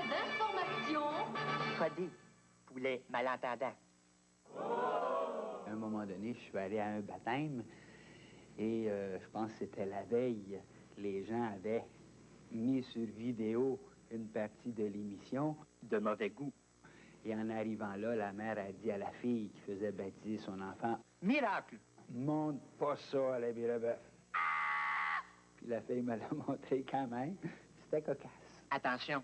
besoin d'informations. Codé pour les malentendants. À un moment donné, je suis allé à un baptême et je pense que c'était la veille. Les gens avaient mis sur vidéo une partie de l'émission. De mauvais goût. Et en arrivant là, la mère a dit à la fille qui faisait baptiser son enfant, « Miracle! Montre pas ça à la Birebeuf. » Puis la fille me l'a montré quand même. C'était cocasse. Attention,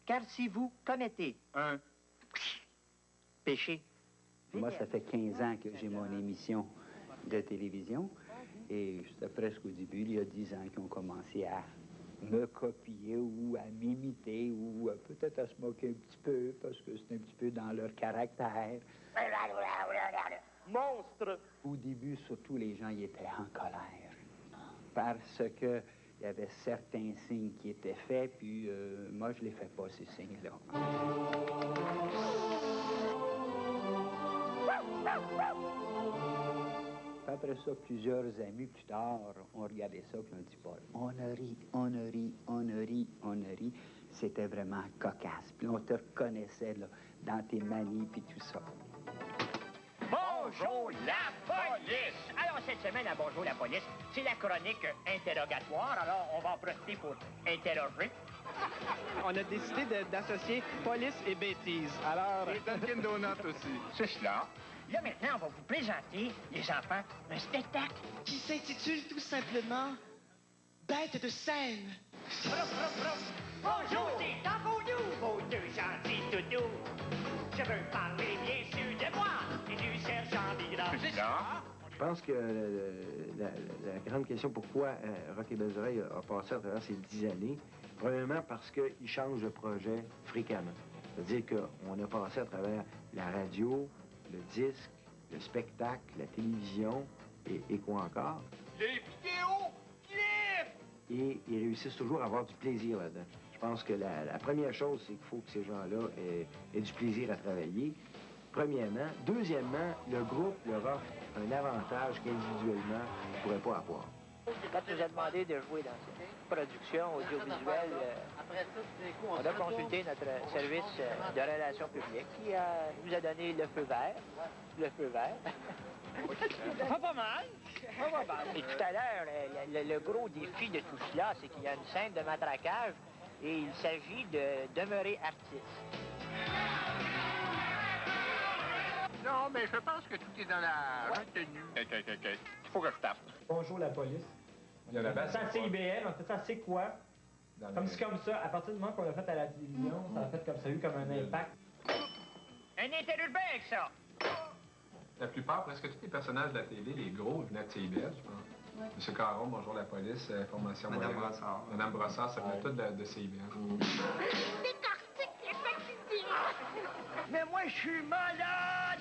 car si vous commettez un péché... Moi, ça fait 15 ans que j'ai mon émission de télévision. Et c'était presque au début, il y a 10 ans, qu'ils ont commencé à me copier ou à m'imiter ou peut-être à se moquer un petit peu parce que c'est un petit peu dans leur caractère. Monstre! Au début, surtout, les gens y étaient en colère parce que il y avait certains signes qui étaient faits, puis moi, je les fais pas, ces signes-là. Après ça, plusieurs années plus tard, on regardait ça, puis on dit, Paul, on a ri, on a ri, on a ri, on a ri. C'était vraiment cocasse. Puis on te reconnaissait là, dans tes manies, puis tout ça. Bonjour la police! Alors, cette semaine à Bonjour la police, c'est la chronique interrogatoire. Alors, on va en profiter pour interroger. On a décidé d'associer police et bêtises. Alors... Et Dunkin' Donut aussi. C'est cela. Là, maintenant, on va vous présenter, les enfants, un spectacle qui s'intitule tout simplement Bête de scène. Bonjour, c'est dans vos nous, vos deux gentils toutous. Je veux parler bien sûr de moi et du sergent Bigard. C'est cela. Je pense que la grande question, pourquoi Rock et Belles Oreilles a passé à travers ces 10 années, premièrement parce qu'il change de projet fréquemment. C'est-à-dire qu'on a passé à travers la radio, le disque, le spectacle, la télévision et quoi encore. Les vidéoclips! Et ils réussissent toujours à avoir du plaisir là-dedans. Je pense que la première chose, c'est qu'il faut que ces gens-là aient du plaisir à travailler. Premièrement. Deuxièmement, le groupe leur offre un avantage qu'individuellement, ils ne pourraient pas avoir. Quand tu nous as demandé de jouer dans cette production audiovisuelle, on a consulté notre service de relations publiques qui nous a donné le feu vert. Le feu vert. Pas mal. Et tout à l'heure, le gros défi de tout cela, c'est qu'il y a une scène de matraquage et il s'agit de demeurer artiste. Non, mais je pense que tout est dans la retenue. OK. Il faut que je tape. Bonjour la police. Il y en a pas. Ça, c'est IBL, on fait ça, c'est quoi? Comme c'est comme ça, à partir du moment qu'on l'a fait à la télévision, ça a fait comme ça, a eu comme un impact. Un interurbain avec ça! La plupart, presque tous les personnages de la télé, les gros, venaient de CIBL, je pense. Ouais. M. Caron, Bonjour la police, Information Madame Moyenne. Brassard. Madame Brassard, ça venait tout de CIBL. Mais moi, je suis malade!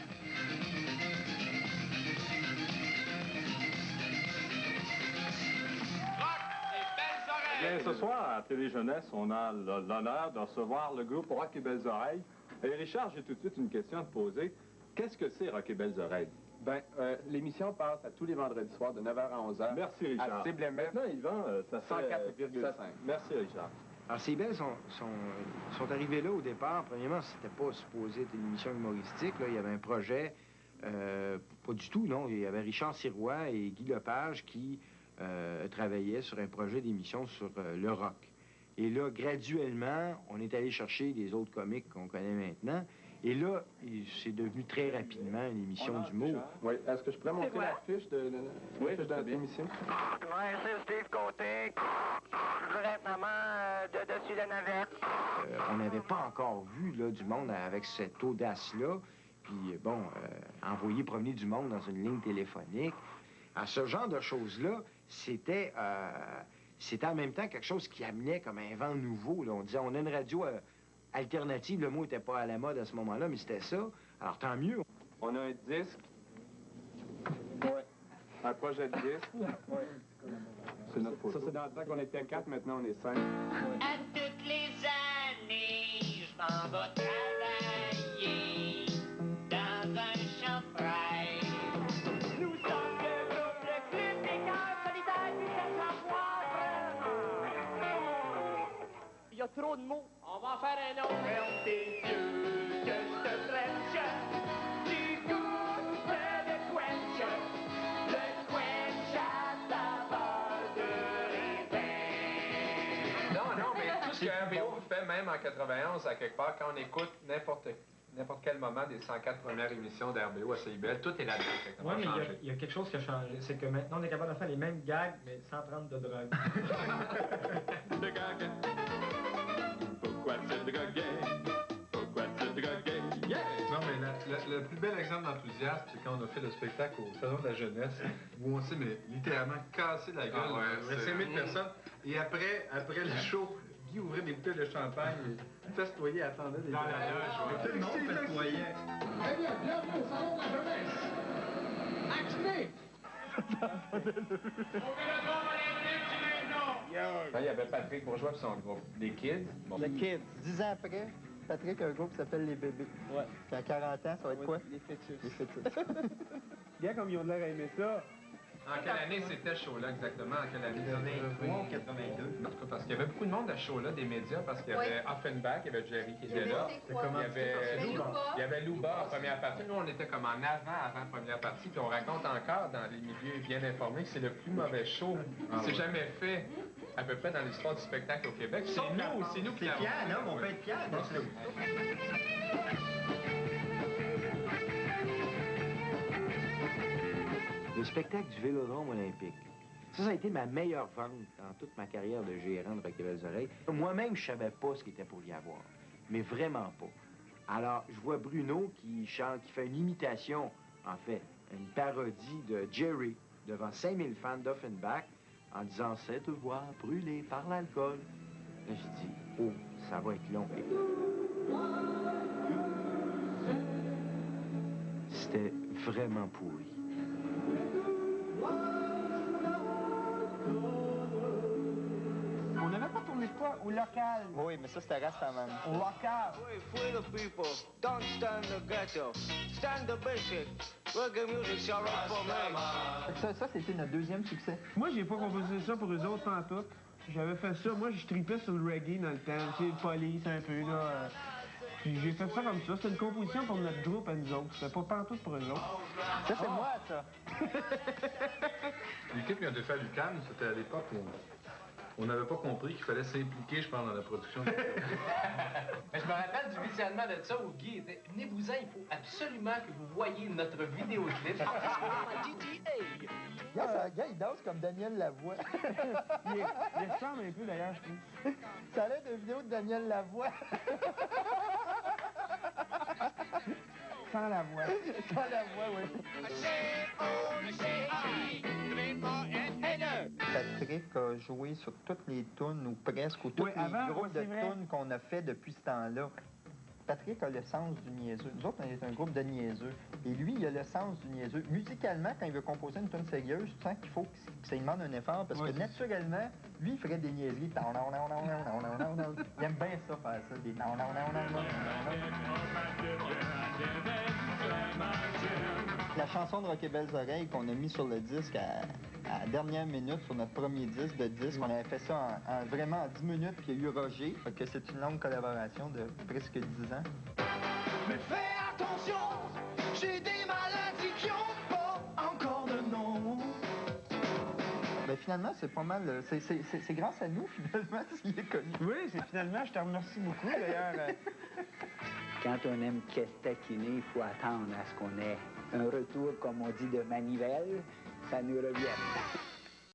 Bien, ce soir, à Télé Jeunesse, on a l'honneur de recevoir le groupe Rock et Belles Oreilles. Et Richard, j'ai tout de suite une question à te poser. Qu'est-ce que c'est Rock et Belles Oreilles? Bien, l'émission passe à tous les vendredis soirs de 9h à 11h. Merci, Richard. À CBMF. Maintenant, Yvan, ça fait 104,5. Merci, Richard. Alors, ces belles sont arrivés là au départ. Premièrement, c'était pas supposé être une émission humoristique. Là. Il y avait un projet, pas du tout, non. Il y avait Richard Sirois et Guy Lepage qui travaillaient sur un projet d'émission sur le rock. Et là, graduellement, on est allé chercher les autres comiques qu'on connaît maintenant. Et là, c'est devenu très rapidement une émission d'humour. Oui, est-ce que je pourrais montrer la fiche de l'émission? Oui, c'est Steve Côté, directement de dessus la navette. On n'avait pas encore vu là, du monde avec cette audace-là. Puis, bon, envoyer promener du monde dans une ligne téléphonique. À ce genre de choses-là, c'était en même temps quelque chose qui amenait comme un vent nouveau. Là. On disait, on a une radio alternative. Le mot n'était pas à la mode à ce moment-là, mais c'était ça. Alors, tant mieux. On a un disque. Oui. Un projet de disque. Oui. C'est notre photo. Ça, c'est dans le temps qu'on était 4, maintenant on est 5. À toutes les années, je m'en vais travailler dans un champ de fraise. Nous sommes le groupe, le club des cœurs solitaires qui cherchent à voir vraiment. Il y a trop de mot. On va en faire un autre. Ferme tes yeux, que je te prêche. Tu goûtes le quench. Le quench à saveur de raisin. Non, mais tout ce que RBO fait, même en 91, à quelque part, quand on écoute n'importe quel moment des 104 premières émissions d'RBO à CIBL, tout est là-dedans. Oui, mais il y a quelque chose qui a changé. C'est que maintenant, on est capable de faire les mêmes gags, mais sans prendre de drogue. De gag. Pourquoi te droguer? Pourquoi te droguer? Yeah! Non, mais le plus bel exemple d'enthousiasme, c'est quand on a fait le spectacle au Salon de la Jeunesse, où on s'est littéralement cassé la gueule. Il y a 5000 personnes. Et après le show, Guy ouvrait des bouteilles de champagne et festoyait, attendait des Dans la loge, Tout le monde festoyait. Eh bien, bienvenue au Salon de la Jeunesse. Activé! Là, il y avait Patrick Bourgeois et son groupe. Les Kids. Bon. Le Kids. 10 ans après, Patrick a un groupe qui s'appelle Les Bébés. Ouais. Puis à 40 ans, ça va être quoi? Les fœtus. Les Fœtus. Bien comme ils ont l'air à aimer ça. En quelle année c'était ce show-là exactement? En quelle année? 83 ou 82. En tout cas, parce qu'il y avait beaucoup de monde à ce show-là, des médias, parce qu'il y avait Offenbach, il y avait Jerry qui était là. Il y avait Louba en première partie. Nous, on était comme en avant la première partie, puis on raconte encore dans les milieux bien informés que c'est le plus mauvais show qui s'est jamais fait à peu près dans l'histoire du spectacle au Québec. C'est nous qui l'avons. C'est fier, non? On peut être fier de ça. Le spectacle du Vélodrome olympique. Ça a été ma meilleure vente dans toute ma carrière de gérant de Rock et Belles Oreilles. Moi-même, je savais pas ce qu'il était pour y avoir. Mais vraiment pas. Alors, je vois Bruno qui chante, qui fait une imitation, en fait, une parodie de Jerry devant 5000 fans d'Offenbach en disant « Cette voix brûlée par l'alcool ». Là, je dis « Oh, ça va être long. » C'était vraiment pourri. On n'avait pas tourné quoi au local. Oui, mais ça, c'était Rastaman. Au local. Free the people, don't stand the ghetto, stand the basic. Reggae music's alright for me. Ça, c'était notre deuxième succès. Moi, j'ai pas composé ça pour eux autres pantoute. J'avais fait ça, moi, je tripais sur le reggae dans le temps, tu sais, police un peu, là. Puis j'ai fait ça comme ça. C'était une composition pour notre groupe à nous autres. C'était pas pantoute pour eux autres. Ça, c'est moi, ça. L'équipe qui a fait à l'UQAM, c'était à l'époque où on n'avait pas compris qu'il fallait s'impliquer, je pense, dans la production. Mais je me rappelle du visionnement de ça où Guy était « Venez-vous-en, il faut absolument que vous voyez notre vidéoclip. » Gars, il danse comme Daniel Lavoie. Il ressemble un peu, d'ailleurs, je trouve. Ça a l'air d'une vidéo de Daniel Lavoie. Sans la voix. Sans la voix, oui. Patrick a joué sur toutes les tunes, ou presque, ou tous les groupes de tunes qu'on a fait depuis ce temps-là. Patrick a le sens du niaiseux. Nous autres, on est un groupe de niaiseux. Et lui, il a le sens du niaiseux. Musicalement, quand il veut composer une tune sérieuse, tu sens qu'il faut que ça lui demande un effort, parce que naturellement, lui, il ferait des niaiseries. Il aime bien ça, faire ça. Des La chanson de Rock et Belles Oreilles qu'on a mis sur le disque à la dernière minute, sur notre premier disque de disque, on avait fait ça vraiment en 10 minutes, puis il y a eu Roger, fait que c'est une longue collaboration de presque 10 ans. Mais fais attention, j'ai des maladies qui ont pas encore de nom. Ben finalement, c'est pas mal. C'est grâce à nous, finalement, s'il est connu. Oui, c'est finalement, je te remercie beaucoup, d'ailleurs. Quand on aime taquiner, il faut attendre à ce qu'on ait un retour, comme on dit, de manivelle. Ça nous revient.